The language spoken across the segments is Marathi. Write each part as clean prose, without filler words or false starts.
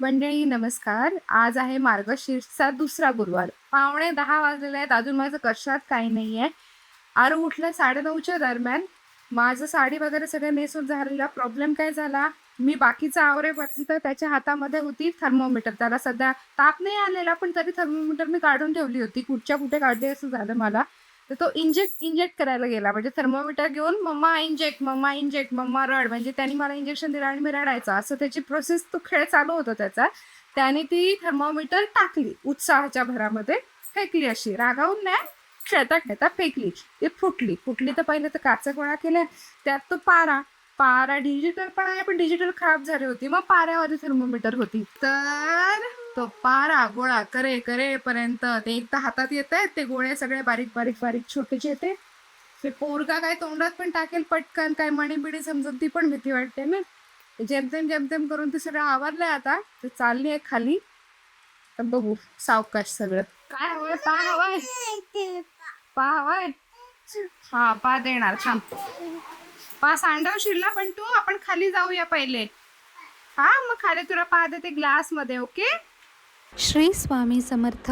मंडळी नमस्कार. आज आहे मार्गशीर्षचा दुसरा गुरुवार. 9:45 वाजलेले आहेत. अजून माझं कशात काही नाहीये. आरू उठलं 9:30च्या दरम्यान. माझं साडी वगैरे सगळं नेसून झालेला. प्रॉब्लेम काय झाला, मी बाकीचं आवरेपर्यंत त्याच्या हातामध्ये होती थर्मोमीटर. त्याला सध्या ताप नाही आलेला, पण तरी थर्मोमीटर मी काढून ठेवली होती. कुठच्या कुठे काढली असं झालं मला. तर तो इंजेक्ट करायला गेला. म्हणजे थर्मोमीटर घेऊन मम्मा इंजेक्ट, मम्मा इंजेक्ट, मम्मा रड. म्हणजे त्यांनी मला इंजेक्शन दिलं आणि मी रडायचं. असं त्याची प्रोसेस, तो खेळ चालू होता त्याचा. त्याने ती थर्मोमीटर टाकली उत्साहाच्या भरामध्ये, फेकली अशी रागावून नाही, खेळता खेळता फेकली. ती फुटली तर पहिले तर काचा गोळा केल्या, त्यात तो पारा डिजिटल पण आहे, पण डिजिटल खराब झाली होती. मग पाऱ्यावर थर्मोमीटर होती. तर तो पारा गोळा करेपर्यंत ते एकदा हातात येत आहेत ते गोळे सगळे बारीक छोटेचे येते. ते पोरगा काय तोंडात पण टाकेल पटकन, काय मणीबिडी समजून ती पण भीती वाटते ना. जेमतेम करून ते सगळं आवरलंय. आता ते चालली आहे खाली. तर बघू सावकाश सगळं. काय हवंय? पा हवाय. हा पा देणार. छान पा सांडवशील ना, पण तू आपण खाली जाऊया पहिले. हा मग खाली तुला पा देते ग्लास मध्ये. ओके. श्री स्वामी समर्थ.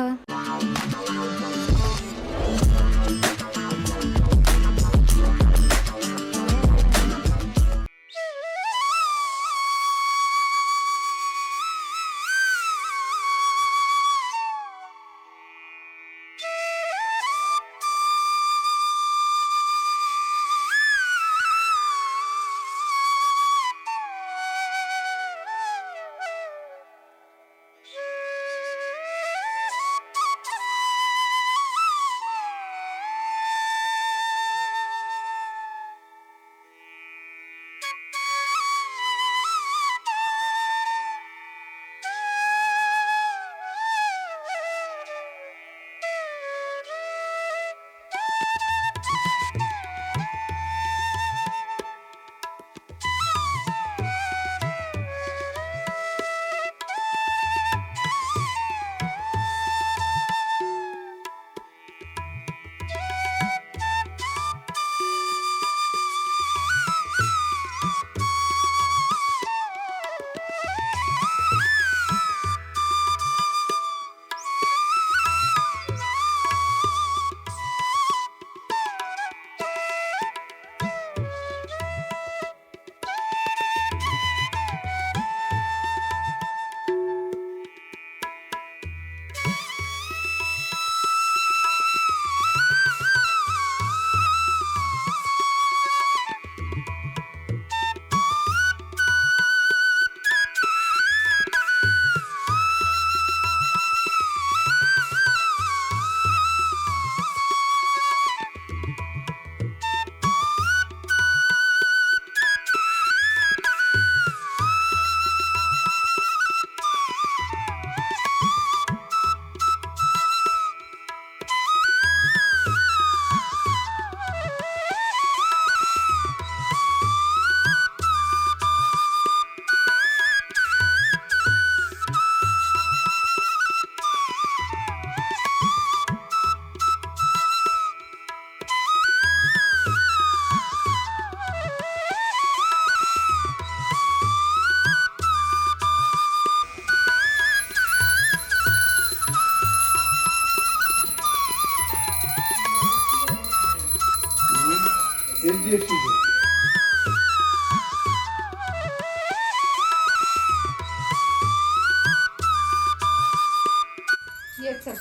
ये चल.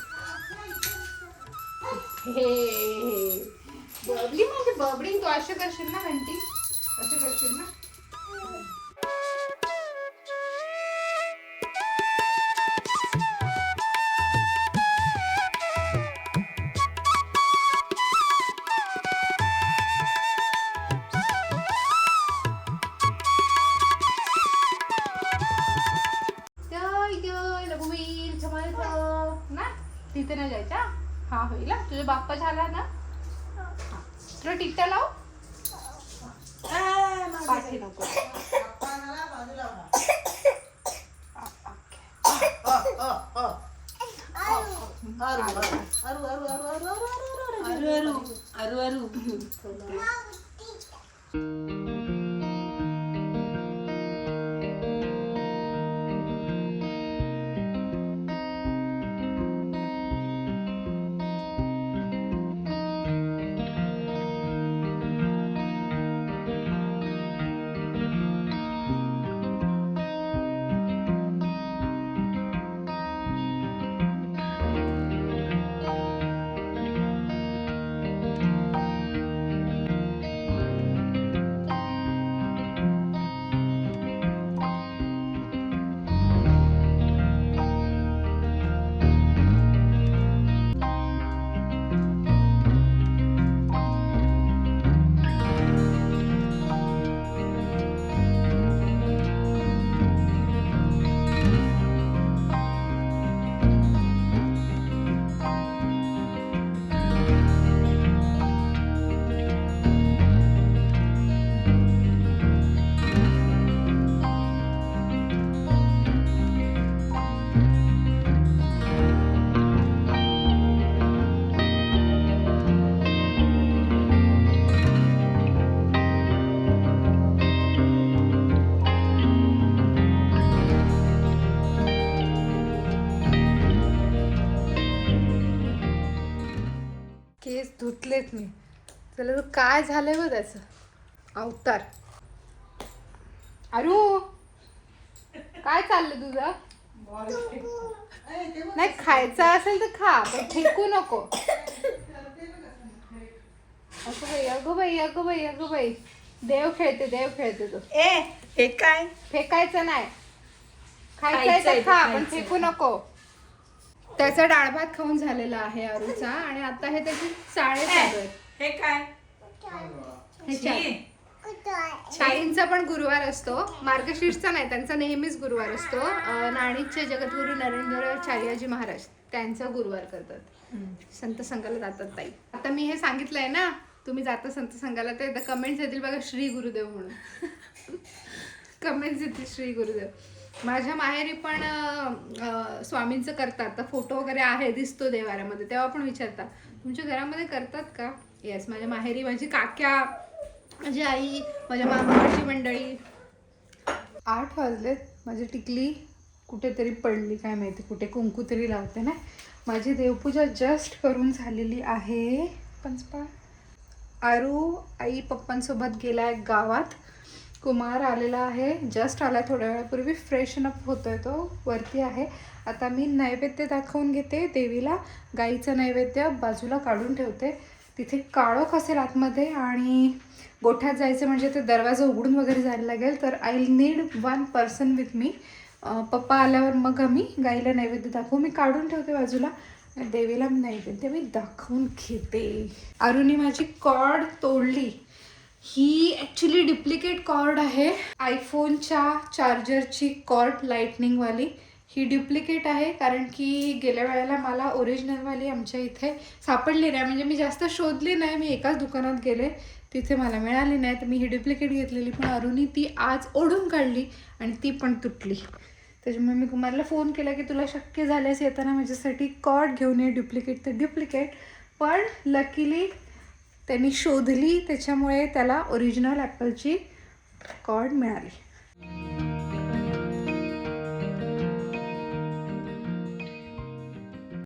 हे बबली, म्हणजे बबडी तू असे करशील ना घंटी, असे करशील ना. रघुवीर समर्थ ना, तिथे नाही जायचा. हा होईल. तुझा बाप्पा झाला ना. तुला टिकटा लाव. पाठी नको. धुतलेत मी. चला काय झालंय बघ त्याचं अवतार. अरू काय चाललंय तुझं? नाही खायचं असेल तर खा पण फेकू नको. अगं बाई अगं बाई अगं बाई अगं बाई. देव खेळते तू. हे काय फेकायचं नाही, खायचंय तर खा पण फेकू नको. त्याचा डाळ भात खाऊन झालेला आहे अरूचा आणि आता हे त्याची चाळे चालू आहेत. हे काय ताईंचा पण गुरुवार असतो, मार्गशीर्षचा नाही, त्यांचा नेहमीच गुरुवार असतो. नाणीचे जगद्गुरु नरेंद्राचार्यजी महाराज त्यांचा गुरुवार करतात. संत संघाला जातात ताई. आता मी हे सांगितलंय ना, तुम्ही जाता संत संघाला, ते कमेंट्स येतील बघा श्री गुरुदेव म्हणून. कमेंट्स येतील श्री गुरुदेव. माझ्या माहेरी पण स्वामींचं करतात. तर फोटो वगैरे आहे, दिसतो देवाऱ्यामध्ये, तेव्हा पण विचारतात तुमच्या घरामध्ये करतात का. येस, माझ्या माहेरी माझी काक्या, माझी आई, माझ्या मामाची मंडळी. 8 वाजलेत. माझी टिकली कुठेतरी पडली काय माहिती, कुठे कुंकू तरी लावते ना. माझी देवपूजा जस्ट करून झालेली आहे. पंचपाळ. आरू आई पप्पांसोबत गेलाय गावात. कुमार आलेला आहे, जस्ट आला थोड्या वेळापूर्वी. फ्रेशनअप होतोय तो, वरती आहे. आता मी नैवेद्य दाखवून घेते देवीला. गाईचं नैवेद्य बाजूला काढून ठेवते. तिथे काळोख असेल आतमध्ये आणि गोठ्यात जायचं म्हणजे ते दरवाजा उघडून वगैरे जायला लागेल. तर I need 1 person with me. पप्पा आल्यावर मग आम्ही गाईला नैवेद्य दाखवू. मी काढून ठेवते बाजूला. देवीला नैवेद्य मी दाखवून घेते. अरुणी माझी कॉर्ड तोडली. ही ॲक्च्युली डुप्लिकेट कॉर्ड आहे, आयफोनच्या चार्जरची कॉर्ड लाईटनिंगवाली. ही डुप्लिकेट आहे कारण की गेल्या वेळेला मला ओरिजिनलवाली आमच्या इथे सापडली नाही. म्हणजे मी जास्त शोधली नाही, मी एकाच दुकानात गेले, तिथे मला मिळाली नाही. तर मी ही डुप्लिकेट घेतलेली, पण अरुणी ती आज ओढून काढली आणि ती पण तुटली. त्याच्यामुळे मी कुमारला फोन केला की तुला शक्य झाल्यास येताना माझ्यासाठी कॉर्ड घेऊन ये. डुप्लिकेट तर डुप्लिकेट, पण लकीली त्यांनी शोधली, त्याच्यामुळे त्याला ओरिजिनल ॲपलची कॉर्ड मिळाली.